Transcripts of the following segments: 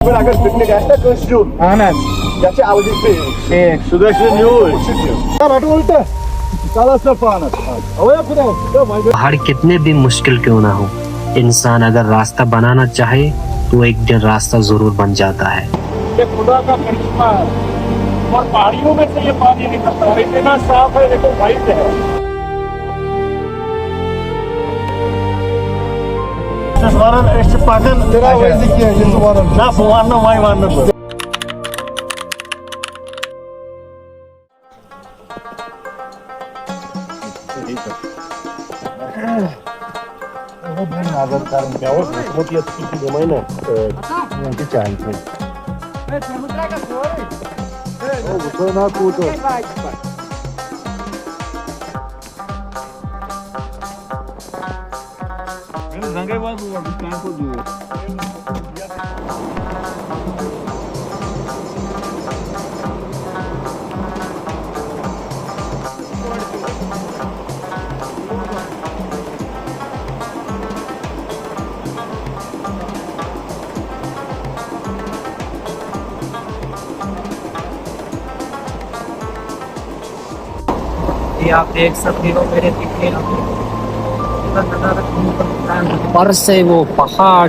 اگر پکنک آسہِ نا کٲنٛسہِ دیُن اہن حظ یتھ چھِ الگٕے فیٖل ٹھیٖک سُہ گژھِ نیوٗج رٹو الٹہٕ چلس پٮ۪ٹھ پانس اوے خدا پہاڑ کتنے بھی مشکل کیوں نہ ہو انسان اگر راستہ بنانا چاہے تو ایک دن راستہ ضرور بن جاتا ہے. یہ خدا کا کرشمہ ہے اور پہاڑیوں میں سے یہ پانی نکلتا ہے اتنا صاف ہے دیکھو وائٹ ہے. ورن أسۍ چھِ پکان نہ بہٕ وننہٕ وۄنۍ وننہٕ بہٕ نظر کرُن مےٚ اوس وُچھمُت یتھ یِمے نا یِم تہِ چانہِ وٕچھو نا کوٗتاہ یہ آپ دیکھ سکتے ہو میرے پیچھے پر سے وہ پہاڑ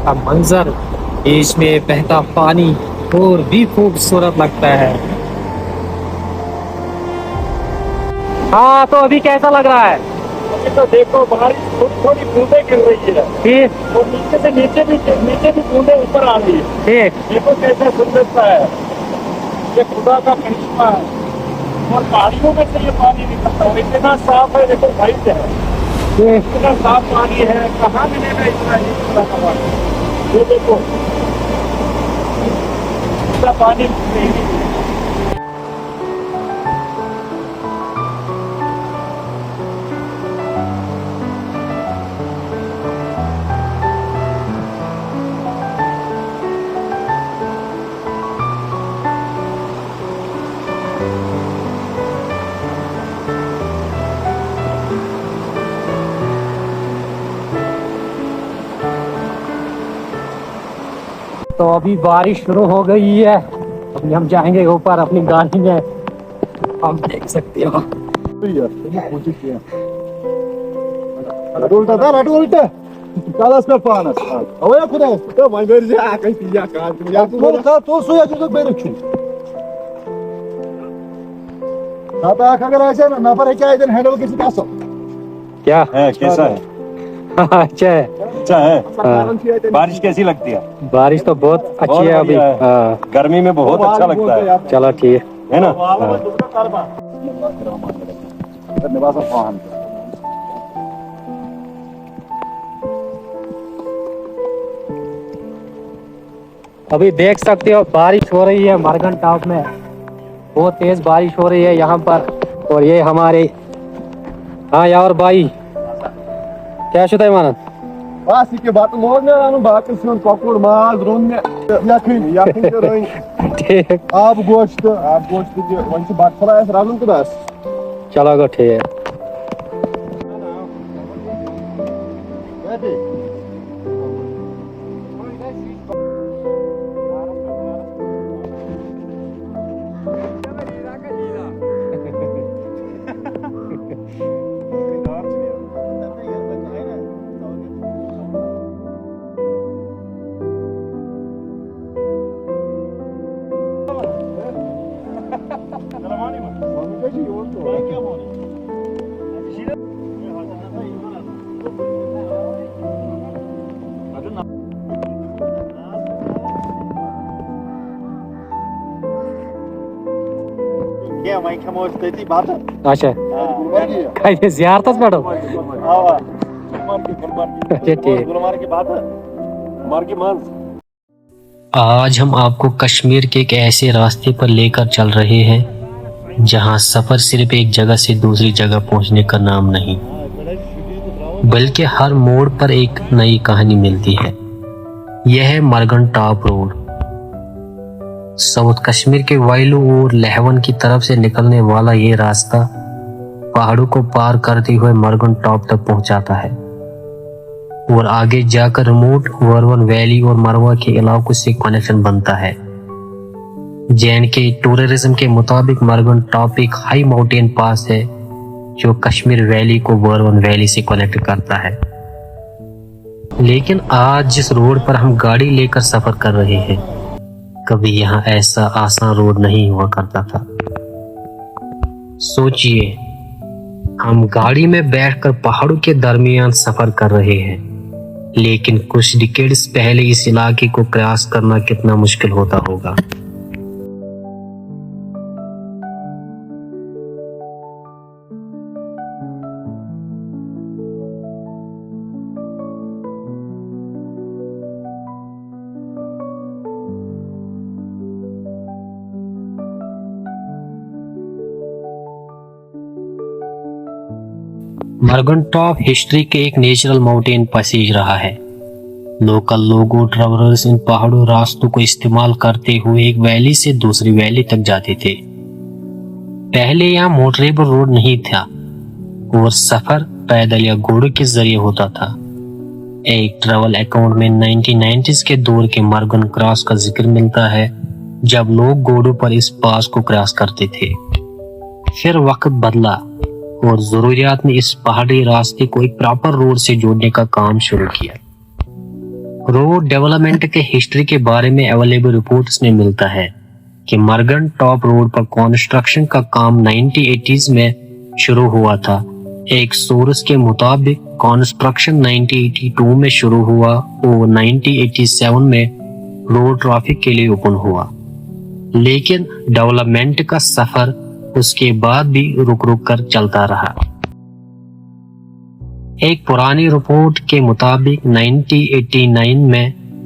کا منظر بیچ میں بہتا پانی اور بھی خوبصورت لگتا ہے. ہاں تو ابھی کیسا لگ رہا ہے؟ ابھی تو دیکھو بارش تھوڑی تھوڑی بوندیں گر رہی ہے ٹھیک اور نیچے سے نیچے بھی بوندیں اوپر آ رہی ہے. ٹھیک دیکھو کیسا سندرتا ہے یہ خدا کا کرشمہ ہے اور پہاڑیوں میں سے یہ پانی نکلتا ہے اتنا صاف ہے دیکھو وائٹ ہے اتنا صاف پانی ہے کہاں ملے گا اتنا اتنا کا پانی. یہ دیکھو اتنا پانی نہیں. تو ابھی بارش شروع ہو گئی ہے. ابھی ہم جائیں گے اوپر اپنی گاڑی میں. آپ دیکھ سکتے ہو الٹا تھا رٹو الٹا چلس پہ پانس اوے خدا وۄنۍ کٔرۍ سُے ہیٚکِو کٔرِتھ چھُ نتہٕ اکھ اگر آسہِ نا نفر ہیٚکہِ اتٮ۪ن ہینڈل گٔژھِتھ اصل. کیا کیسا ہے اچھا ہے اچھا ہے بارش کیسی لگتی ہے بارش تو بہت اچھی ہے ابھی. ہاں گرمی میں بہت اچھا لگتا ہے چلو ٹھیک ہے نا ابھی دیکھ سکتے ہو بارش ہو رہی ہے مرگن ٹاپ میں بہت تیز بارش ہو رہی ہے یہاں پر. اور یہ ہمارے ہاں یار بھائی کیا شو تۄہہِ ونان بس یہِ کہِ بتہٕ لوگ مےٚ رنُن باقٕے سیُن کۄکُر ماز روٚن مےٚ یکھٕنۍ تہِ رٔنۍ ٹھیک آبہٕ گوشت تہِ وۄنۍ چھُ بتہٕ پھوٚلہ اسہِ رنُن تہٕ بس. چلو گوٚو ٹھیک. وۄنۍ کھٮ۪مو أسۍ تٔتی بتہٕ اچھا کتہِ زیارتس پٮ۪ٹھ گُلمرگہِ بتہٕ مرگہِ منٛز. آج ہم آپ کو کشمیر کے ایک ایسے راستے پر لے کر چل رہے ہیں جہاں سفر صرف ایک جگہ سے دوسری جگہ پہنچنے کا نام نہیں بلکہ ہر موڑ پر ایک نئی کہانی ملتی ہے. یہ ہے Murugan top road. South Kashmir کے وائلو اور لہون کی طرف سے نکلنے والا یہ راستہ پہاڑوں کو پار کرتے ہوئے مرگن ٹاپ تک پہنچاتا ہے. اور آگے جا کر ریموٹ ورون ویلی اور مروا کے علاقوں سے کنیکشن بنتا ہے۔ جین کے ٹورزم کے مطابق مرگن ٹاپ ایک ہائی ماؤنٹین پاس ہے جو کشمیر ویلی کو ورون ویلی سے کنیکٹ کرتا ہے۔ لیکن آج جس روڈ پر ہم گاڑی لے کر سفر کر رہے ہیں، کبھی یہاں ایسا آسان روڈ نہیں ہوا کرتا تھا۔ سوچئے، ہم گاڑی میں بیٹھ کر پہاڑوں کے درمیان سفر کر رہے ہیں، لیکن کچھ ڈیکیڈز پہلے اس علاقے کو کراس کرنا کتنا مشکل ہوتا ہوگا۔ مرگن ٹاپ ہسٹری کے ایک نیچرل ماؤنٹین پیسیج رہا ہے۔ لوکل لوگوں ٹریولرز ان پہاڑوں راستوں کو استعمال کرتے ہوئے ایک ویلی سے دوسری ویلی تک جاتے تھے۔ پہلے یہاں موٹریبل روڈ نہیں تھا اور سفر پیدل یا گھوڑے کے ذریعے ہوتا تھا۔ ایک ٹریول اکاؤنٹ میں 1990s کے دور کے مرگن کراس کا ذکر ملتا ہے جب لوگ گھوڑوں پر اس پاس کو کراس کرتے تھے۔ پھر وقت بدلا اور ضروریات نے اس پہاڑی راستے کو ایک پراپر روڈ سے جوڑنے کا کام شروع کیا۔ روڈ ڈیولپمنٹ کے ہسٹری کے بارے میں اویلیبل رپورٹس میں ملتا ہے کہ مرگن ٹاپ روڈ پر کنسٹرکشن کا کام 1980s میں شروع ہوا تھا۔ ایک سورس کے مطابق کنسٹرکشن 1982 میں شروع ہوا اور 1987 میں روڈ ٹریفک کے لیے اوپن ہوا، لیکن ڈیولپمنٹ کا سفر اس کے بعد بھی رک کر چلتا رہا۔ ایک پرانی رپورٹ کے مطابق 1989 میں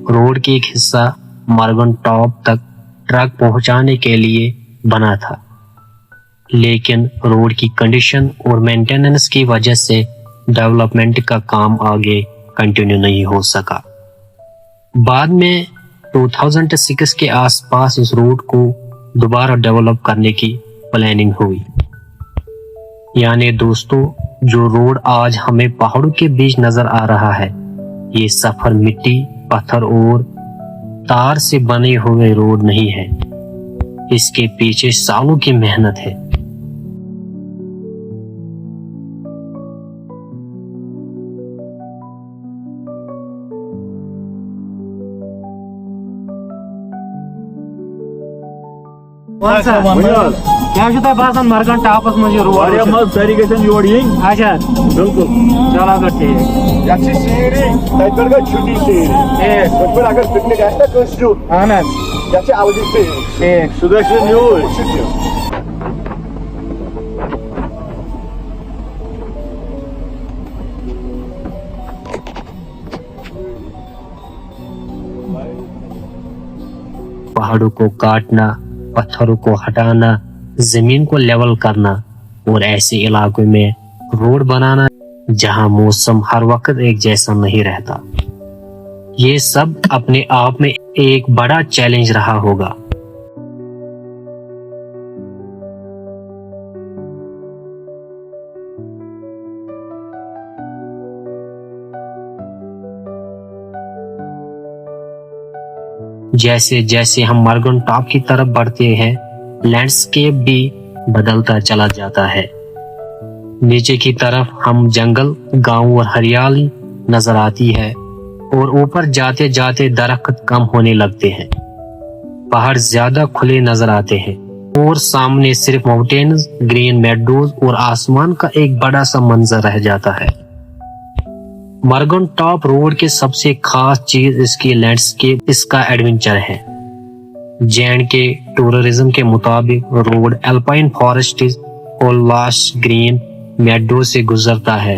روڈ کی ایک حصہ مرگن ٹاپ تک ٹرک پہنچانے کے لیے بنا تھا، لیکن روڈ کی کنڈیشن اور مینٹیننس کی وجہ سے ڈیولپمنٹ کا کام آگے کنٹینیو نہیں ہو سکا۔ بعد میں 2006 کے آس پاس اس روڈ کو دوبارہ ڈیولپ کرنے کی پلاننگ ہوئی۔ یعنی دوستو، جو روڈ آج ہمیں پہاڑوں کے بیچ نظر آ رہا ہے، یہ سفر مٹی، پتھر اور تار سے بنے ہوئے روڈ نہیں ہے، اس کے پیچھے سالوں کی محنت ہے۔ کیا چھو تۄہہِ باسان مرگن ٹاپس منٛز یہِ روڈ ساری گژھن یور یِنۍ اچھا بالکل چلو گوٚو ٹھیٖک یتھ چھِ سیٖری تتہِ پٮ۪ٹھ گٔے چھُٹی سیٖری ٹھیٖک ہُتھ پٲٹھۍ اگر پِکنِک آسہِ نا کٲنٛسہِ زیُن اہن حظ یتھ چھِ الگٕے سیٖری ٹھیٖک سُہ گژھِ نیوٗر چھُٹی پہاڑوں کو کاٹنا، پتھروں کو ہٹانا، زمین کو لیول کرنا اور ایسے علاقوں میں روڈ بنانا جہاں موسم ہر وقت ایک جیسا نہیں رہتا، یہ سب اپنے آپ میں ایک بڑا چیلنج رہا ہوگا۔ جیسے جیسے ہم مرگن ٹاپ کی طرف بڑھتے ہیں، لینڈسکیپ بھی بدلتا چلا جاتا ہے۔ نیچے کی طرف ہم جنگل، گاؤں اور ہریالی نظر آتی ہے، اور اوپر جاتے جاتے درخت کم ہونے لگتے ہیں، پہاڑ زیادہ کھلے نظر آتے ہیں، اور سامنے صرف ماؤنٹینز، گرین میڈوز اور آسمان کا ایک بڑا سا منظر رہ جاتا ہے۔ مرگن ٹاپ روڈ کی سب سے خاص چیز اس کی لینڈسکیپ، اس کا ایڈونچر ہے۔ جین کے ٹورزم کے مطابق روڈ الپائن فارسٹز اور لاش گرین میڈو سے گزرتا ہے،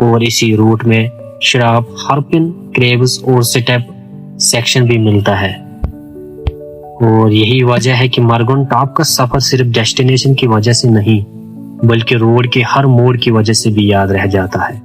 اور اسی روٹ میں شراب، ہرپن، کریبز اور سٹیپ سیکشن بھی ملتا ہے۔ اور یہی وجہ ہے کہ مرگن ٹاپ کا سفر صرف ڈیسٹینیشن کی وجہ سے نہیں بلکہ روڈ کے ہر موڑ کی وجہ سے بھی یاد رہ جاتا ہے۔